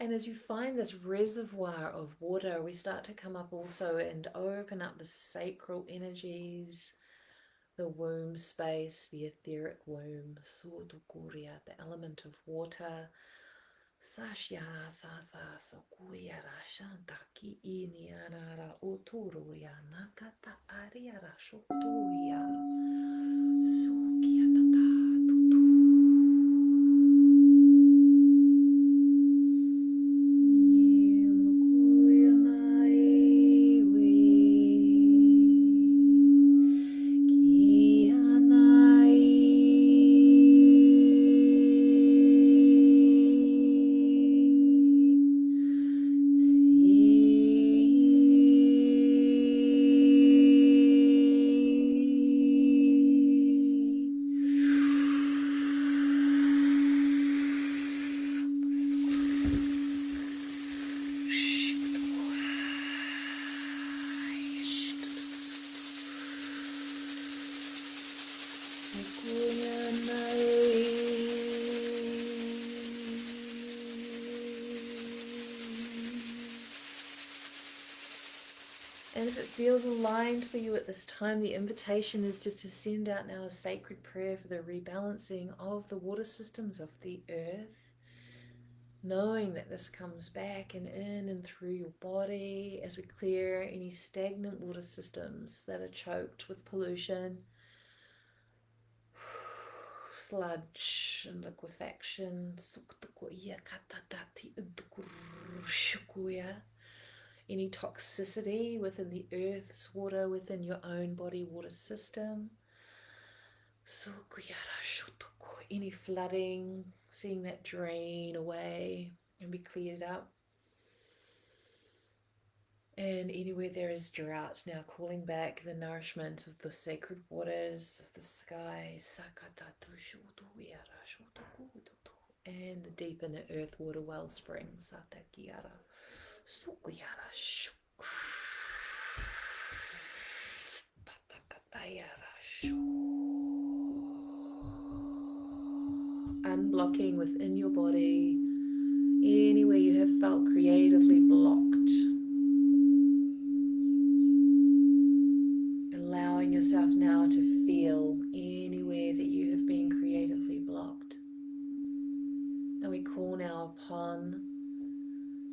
And as you find this reservoir of water, we start to come up also and open up the sacral energies, the womb space, the etheric womb, the element of water. Sashya Sasa Sakuyara Shantaki Iniara Uturuya Nakata Ariara Shotuya Sukya Tata Tutu Nilukuya Naiwi And if it feels aligned for you at this time, the invitation is just to send out now a sacred prayer for the rebalancing of the water systems of the earth, knowing that this comes back and in and through your body as we clear any stagnant water systems that are choked with pollution, sludge and liquefaction. Any toxicity within the earth's water, within your own body water system. Any flooding, seeing that drain away and be cleared up. And anywhere there is drought, now calling back the nourishment of the sacred waters of the sky. And the deep inner earth water wellspring. Unblocking within your body anywhere you have felt creatively blocked. Allowing yourself now to feel anywhere that you have been creatively blocked. And we call now upon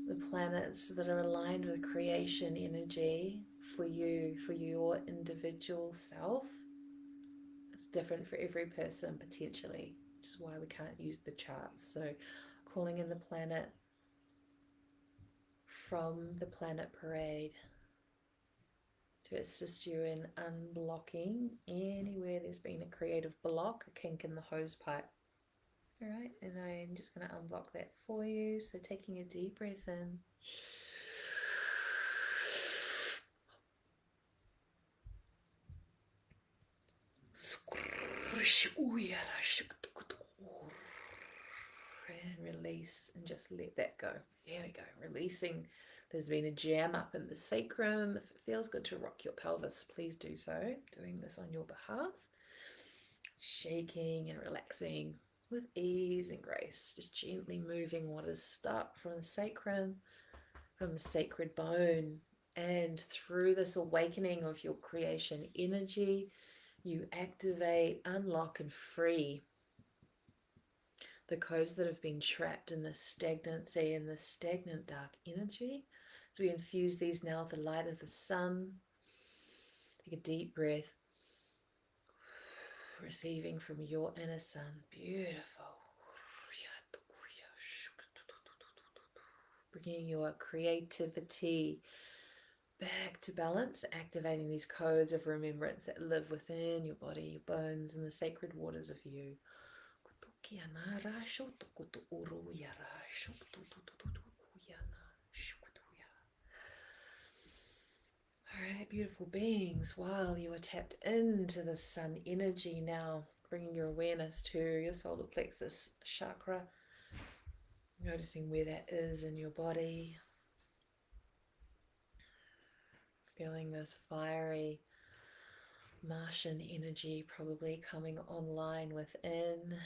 the planets that are aligned with creation energy for you, for your individual self. It's different for every person potentially, which is why we can't use the charts. So calling in the planet from the planet parade to assist you in unblocking anywhere there's been a creative block, a kink in the hose pipe. All right, and I'm just going to unblock that for you. So taking a deep breath in. And release and just let that go. There we go. Releasing. There's been a jam up in the sacrum. If it feels good to rock your pelvis, please do so. Doing this on your behalf. Shaking and relaxing with ease and grace. Just gently moving what is stuck from the sacrum, from the sacred bone. And through this awakening of your creation energy, you activate, unlock, and free the codes that have been trapped in this stagnancy and this stagnant dark energy. So we infuse these now with the light of the sun. Take a deep breath, receiving from your inner sun. Beautiful. Bringing your creativity back to balance, activating these codes of remembrance that live within your body, your bones, and the sacred waters of you. Alright, beautiful beings, while you are tapped into the sun energy now, bringing your awareness to your solar plexus chakra, noticing where that is in your body, feeling this fiery Martian energy probably coming online within.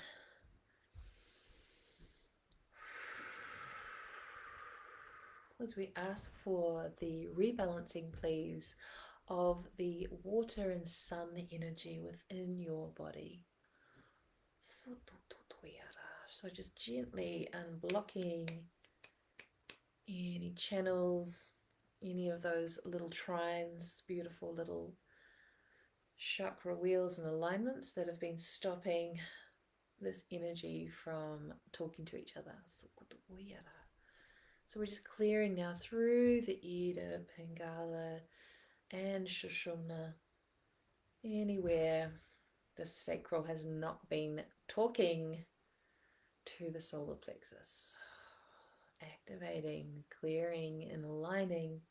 As we ask for the rebalancing, please, of the water and sun energy within your body. So just gently unblocking any channels, any of those little trines, beautiful little chakra wheels and alignments that have been stopping this energy from talking to each other. So we're just clearing now through the Ida, Pingala, and Sushumna, anywhere the sacral has not been talking to the solar plexus. Activating, clearing, and aligning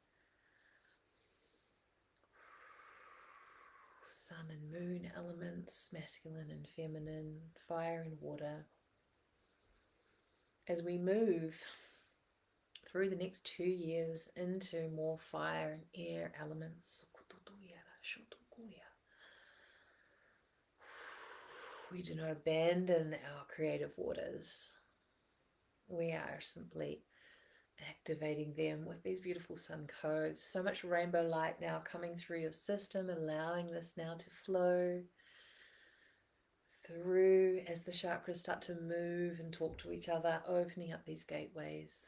sun and moon elements, masculine and feminine, fire and water. As we move through the next 2 years into more fire and air elements, we do not abandon our creative waters. We are simply activating them with these beautiful sun codes. So much rainbow light now coming through your system, allowing this now to flow through as the chakras start to move and talk to each other, opening up these gateways.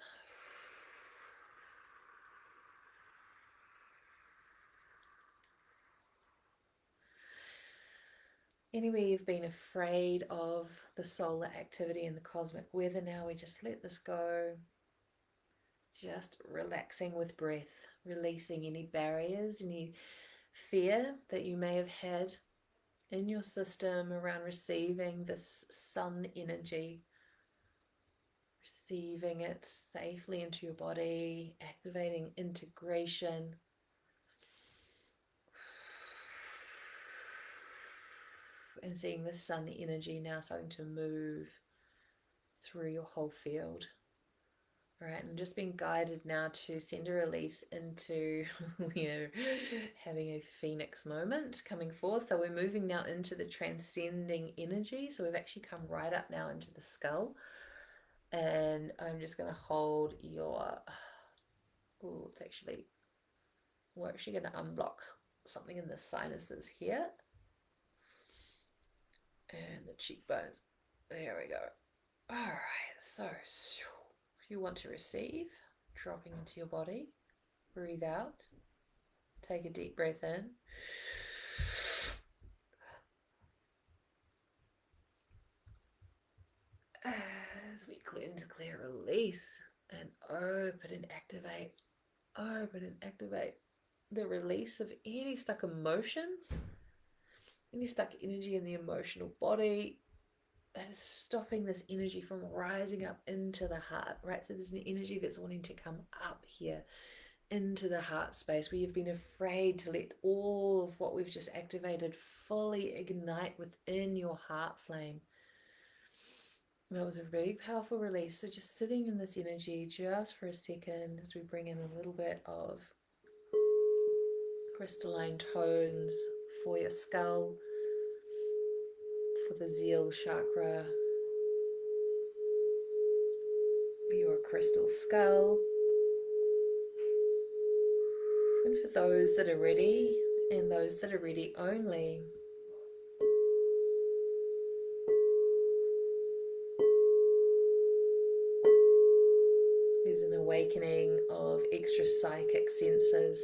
Anywhere you've been afraid of the solar activity and the cosmic weather, now we just let this go. Just relaxing with breath, releasing any barriers, any fear that you may have had in your system around receiving this sun energy, receiving it safely into your body, activating integration. And seeing the sun energy now starting to move through your whole field. All right, and just being guided now to send a release into, we're having a phoenix moment coming forth. So we're moving now into the transcending energy. So we've actually come right up now into the skull. And I'm just going to hold your, oh, it's actually, we're actually going to unblock something in the sinuses here. And the cheekbones. There we go. All right, so if you want to receive, dropping into your body, breathe out, take a deep breath in. As we cleanse, clear, release, and open and activate the release of any stuck emotions, any stuck energy in the emotional body that is stopping this energy from rising up into the heart, right? So there's an energy that's wanting to come up here into the heart space where you've been afraid to let all of what we've just activated fully ignite within your heart flame. That was a really powerful release. So just sitting in this energy just for a second as we bring in a little bit of crystalline tones for your skull, for the Zeal chakra, your crystal skull. And for those that are ready, and those that are ready only, there's an awakening of extra psychic senses.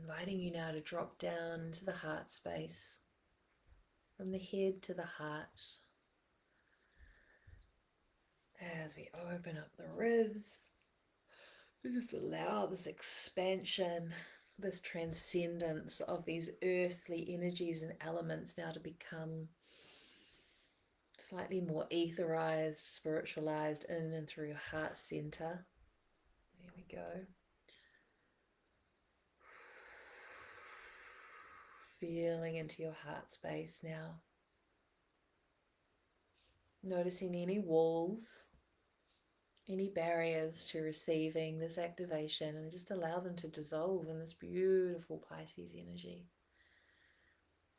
Inviting you now to drop down into the heart space, from the head to the heart, as we open up the ribs. We just allow this expansion, this transcendence of these earthly energies and elements now to become slightly more etherized, spiritualized in and through your heart center. There we go. Feeling into your heart space now. Noticing any walls, any barriers to receiving this activation, and just allow them to dissolve in this beautiful Pisces energy.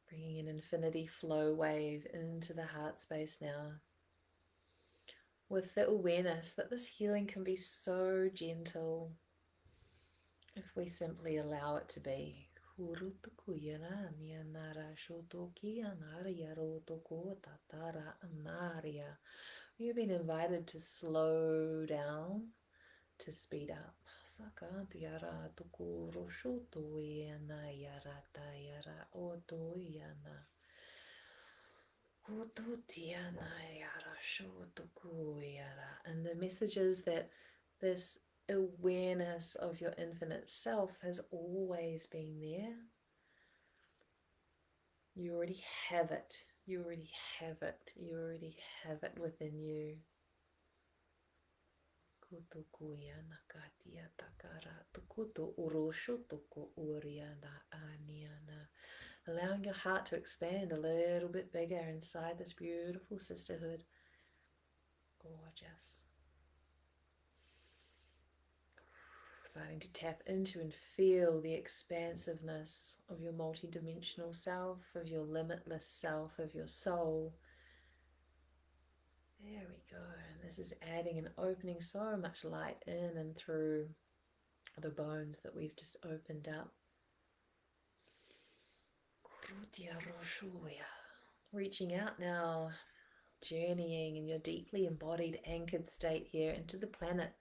Bringing an infinity flow wave into the heart space now, with the awareness that this healing can be so gentle if we simply allow it to be. You've been invited to slow down, to speed up. And the message is that this awareness of your infinite self has always been there. You already have it. You already have it. You already have it within you. Kutukuya nakatia takara tukutu urosho tuku uriana aniana. Allowing your heart to expand a little bit bigger inside this beautiful sisterhood. Gorgeous. Starting to tap into and feel the expansiveness of your multidimensional self, of your limitless self, of your soul. There we go. And this is adding and opening so much light in and through the bones that we've just opened up. Reaching out now, journeying in your deeply embodied, anchored state here into the planet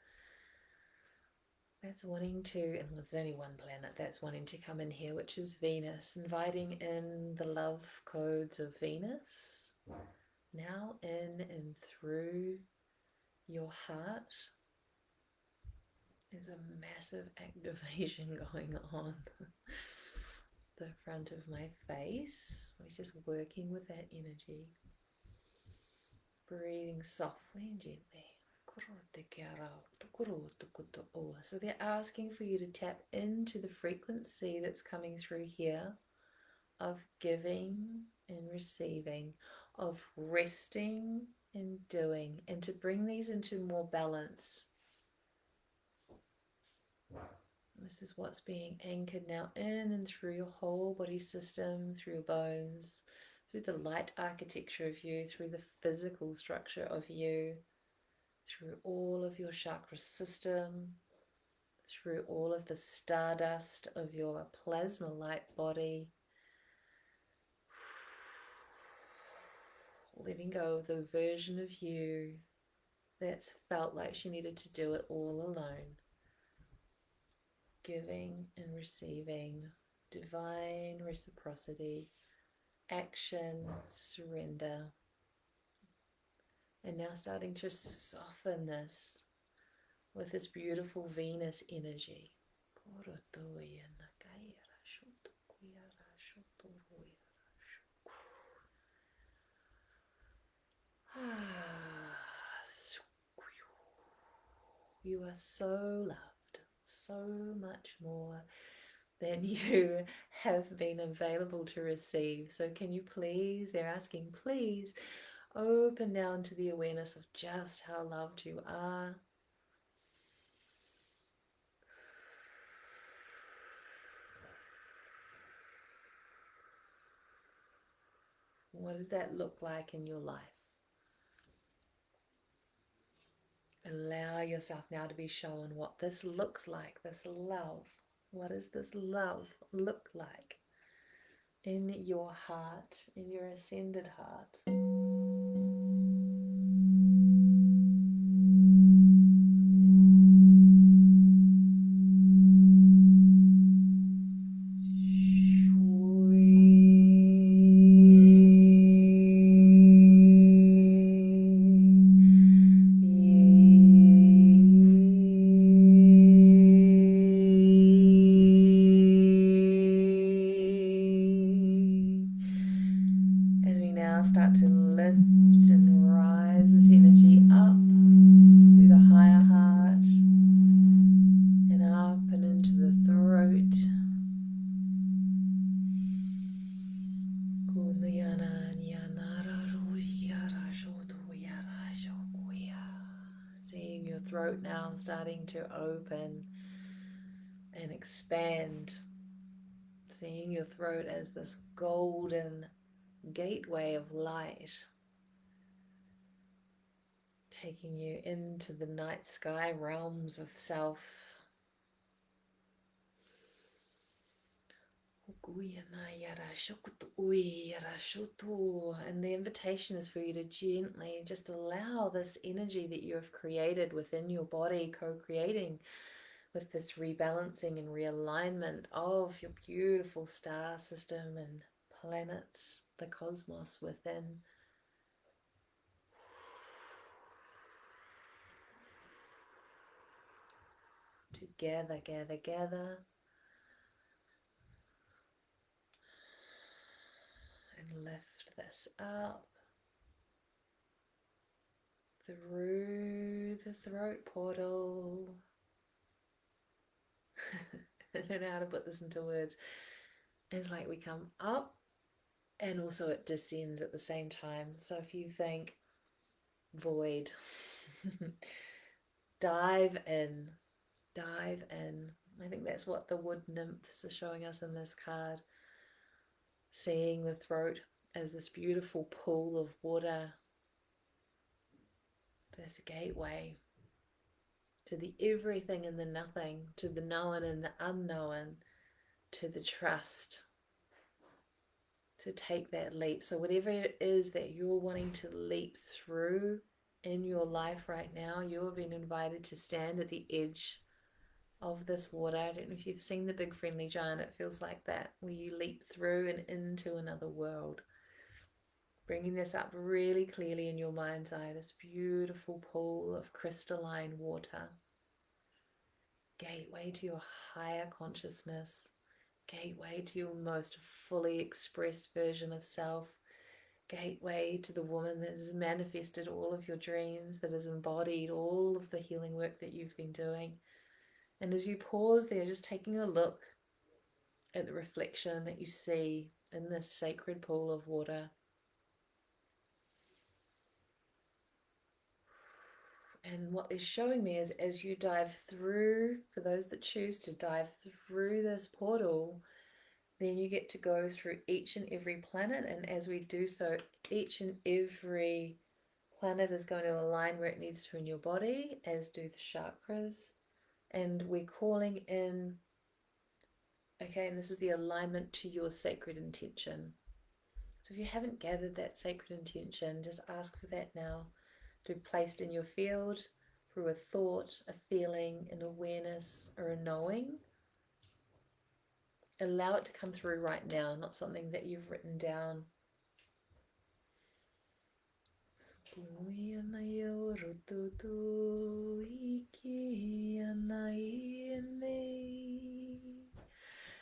that's wanting to, and there's only one planet that's wanting to come in here, which is Venus, inviting in the love codes of Venus, now in and through your heart. There's a massive activation going on the front of my face. We're just working with that energy, breathing softly and gently. So they're asking for you to tap into the frequency that's coming through here of giving and receiving, of resting and doing, and to bring these into more balance. This is what's being anchored now in and through your whole body system, through your bones, through the light architecture of you, through the physical structure of you, through all of your chakra system, through all of the stardust of your plasma light body. Letting go of the version of you that's felt like she needed to do it all alone. Giving and receiving, divine reciprocity, action, surrender. And now starting to soften this with this beautiful Venus energy. You are so loved, so much more than you have been available to receive. So can you please, they're asking, please open down to the awareness of just how loved you are. What does that look like in your life? Allow yourself now to be shown what this looks like, this love. What does this love look like in your heart, in your ascended heart? Start to lift and rise this energy up through the higher heart and up and into the throat. Seeing your throat now starting to open and expand. Seeing your throat as this golden gateway of light, taking you into the night sky realms of self. And the invitation is for you to gently just allow this energy that you have created within your body, co-creating with this rebalancing and realignment of your beautiful star system and planets, the cosmos within. Together, gather. And lift this up through the throat portal. I don't know how to put this into words. It's like we come up and also it descends at the same time. So if you think void, dive in, dive in. I think that's what the wood nymphs are showing us in this card. Seeing the throat as this beautiful pool of water, this gateway to the everything and the nothing, to the known and the unknown, to the trust, to take that leap. So whatever it is that you're wanting to leap through in your life right now, you have been invited to stand at the edge of this water. I don't know if you've seen The Big Friendly Giant. It feels like that, where you leap through and into another world. Bringing this up really clearly in your mind's eye, this beautiful pool of crystalline water. Gateway to your higher consciousness. Gateway to your most fully expressed version of self. Gateway to the woman that has manifested all of your dreams, that has embodied all of the healing work that you've been doing. And as you pause there, just taking a look at the reflection that you see in this sacred pool of water. And what they're showing me is as you dive through, for those that choose to dive through this portal, then you get to go through each and every planet. And as we do so, each and every planet is going to align where it needs to in your body, as do the chakras. And we're calling in, okay, and this is the alignment to your sacred intention. So if you haven't gathered that sacred intention, just ask for that now to be placed in your field through a thought, a feeling, an awareness, or a knowing. Allow it to come through right now, not something that you've written down.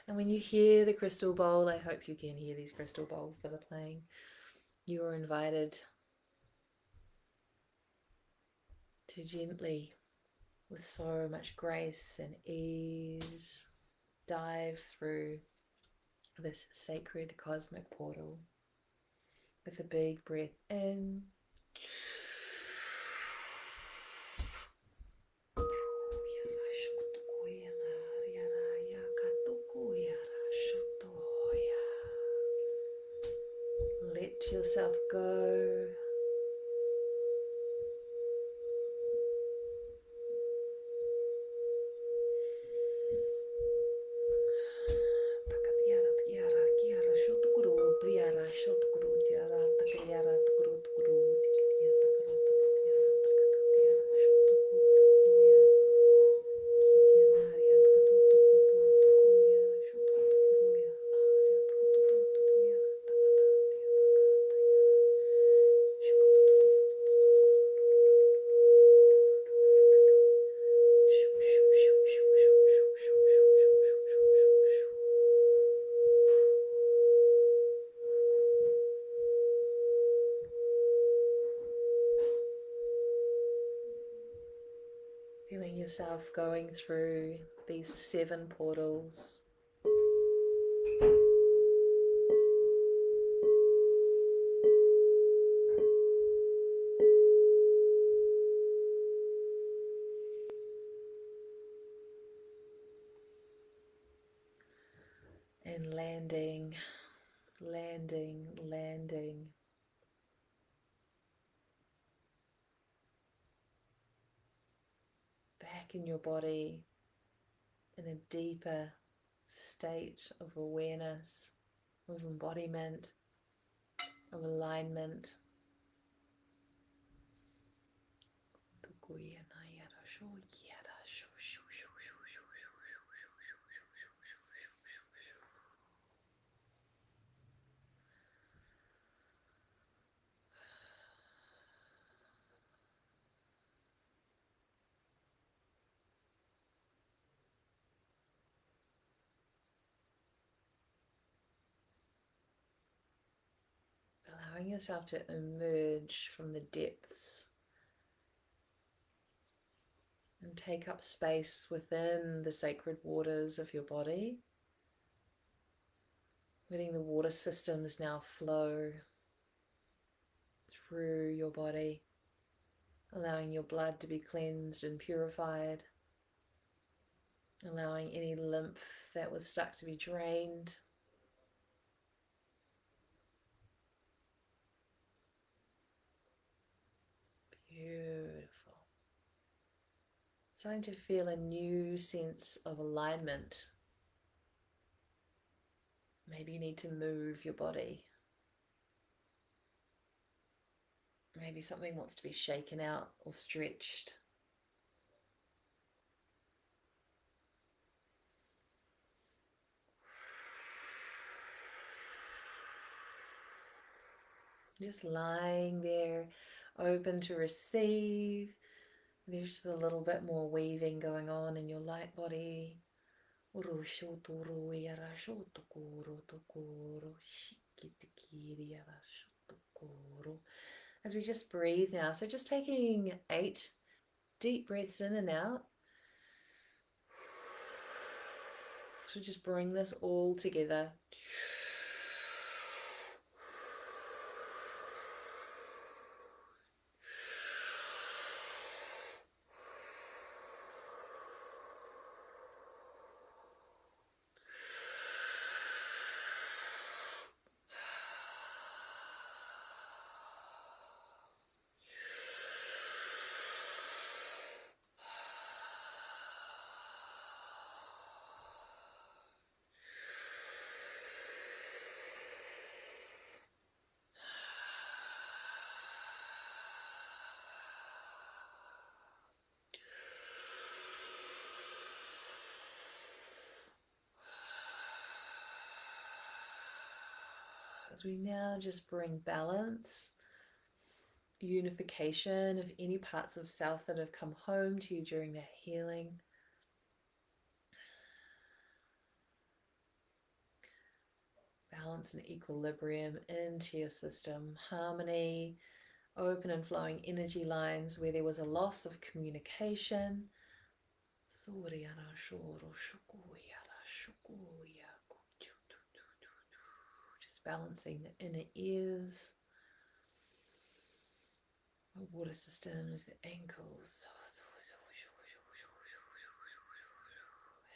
And when you hear the crystal bowl, I hope you can hear these crystal bowls that are playing. You are invited to gently, with so much grace and ease, dive through this sacred cosmic portal with a big breath in let yourself go. Feeling yourself going through these 7 portals. And landing, landing, landing. Back in your body in a deeper state of awareness, of embodiment, of alignment. yourself to emerge from the depths and take up space within the sacred waters of your body. Letting the water systems now flow through your body, allowing your blood to be cleansed and purified, allowing any lymph that was stuck to be drained. Beautiful. Starting to feel a new sense of alignment. Maybe you need to move your body. Maybe something wants to be shaken out or stretched. Just lying there, open to receive. There's a little bit more weaving going on in your light body. As we just breathe now, so just taking 8 deep breaths in and out. So just bring this all together. As we now just bring balance, unification of any parts of self that have come home to you during that healing. Balance and equilibrium into your system, harmony, open and flowing energy lines where there was a loss of communication. Just balancing the inner ears, the water systems, the ankles,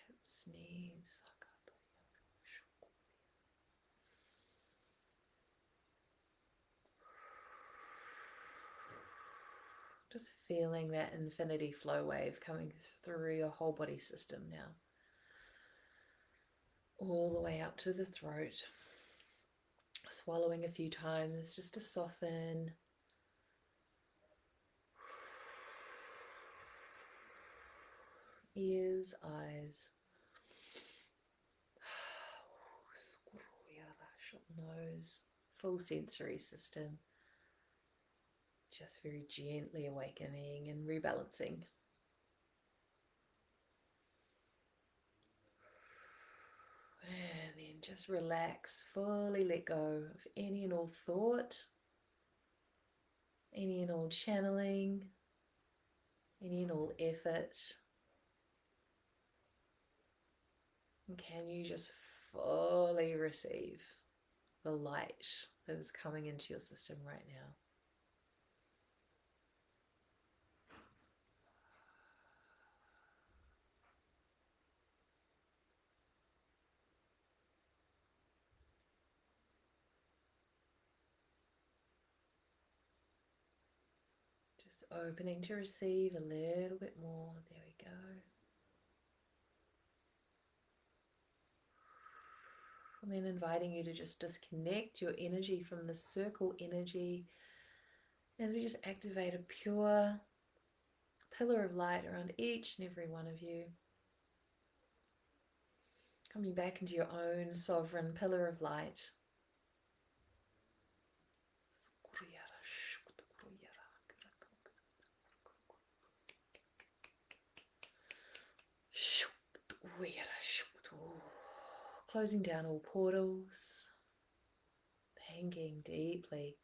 hips, knees. Just feeling that infinity flow wave coming through your whole body system now. All the way up to the throat. Swallowing a few times just to soften. Ears, eyes. Nose. Full sensory system. Just very gently awakening and rebalancing. And then just relax, fully let go of any and all thought, any and all channeling, any and all effort. And can you just fully receive the light that is coming into your system right now? Just opening to receive a little bit more. There we go. And then inviting you to just disconnect your energy from the circle energy as we just activate a pure pillar of light around each and every one of you. Coming back into your own sovereign pillar of light. Closing down all portals, thanking deeply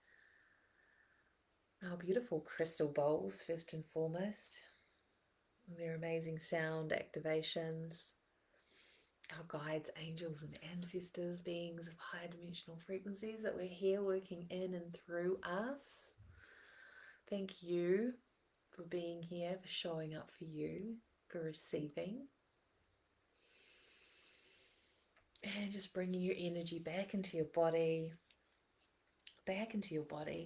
Our beautiful crystal bowls, first and foremost. Their amazing sound activations. Our guides, angels, and ancestors, beings of high dimensional frequencies that we're here working in and through us. Thank you for being here, for showing up for you, for receiving. And just bringing your energy back into your body,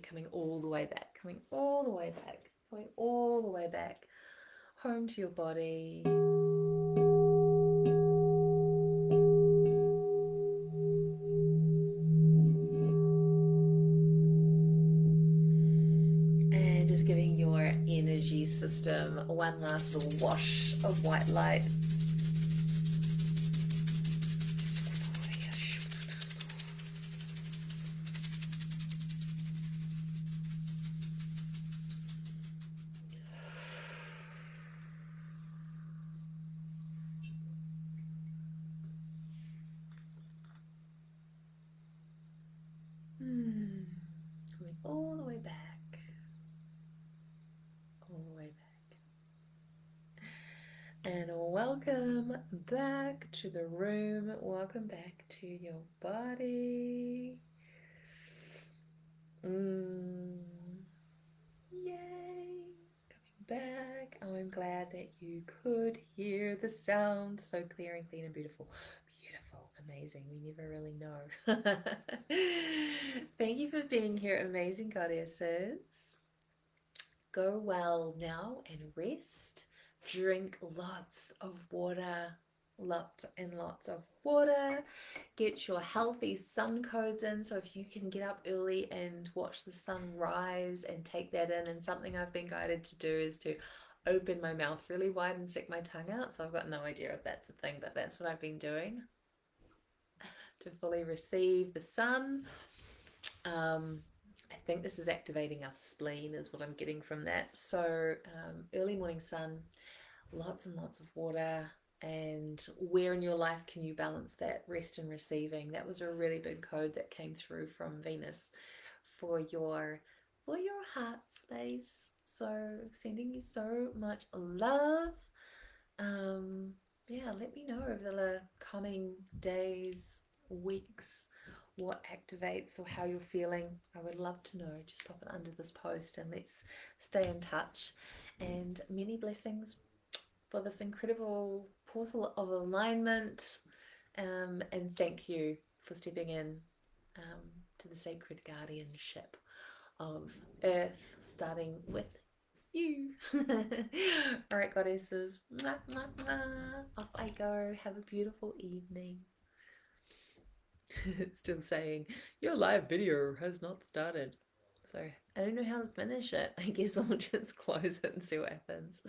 coming all the way back, coming all the way back, coming all the way back, home to your body. And just giving your energy system one last little wash of white light. Coming all the way back, all the way back. And welcome back to the room. Welcome back to your body. Yay! Coming back. Oh, I'm glad that you could hear the sound so clear and clean and beautiful. Beautiful, amazing. We never really know. Thank you for being here, amazing goddesses. Go well now and rest. Drink lots of water, lots and lots of water. Get your healthy sun codes in, so if you can get up early and watch the sun rise and take that in. And something I've been guided to do is to open my mouth really wide and stick my tongue out. So I've got no idea if that's a thing, but that's what I've been doing to fully receive the sun. I think this is activating our spleen is what I'm getting from that. So early morning sun, lots and lots of water. And where in your life can you balance that rest and receiving? That was a really big code that came through from Venus for your heart space. So sending you so much love. Yeah, let me know over the coming days, weeks, what activates or how you're feeling. I would love to know. Just pop it under this post and let's stay in touch. And many blessings for this incredible portal of alignment. And thank you for stepping in to the sacred guardianship of Earth, starting with you. All right, goddesses. Mwah, mwah, mwah. Off I go. Have a beautiful evening. Still saying, your live video has not started. So I don't know how to finish it. I guess we'll just close it and see what happens.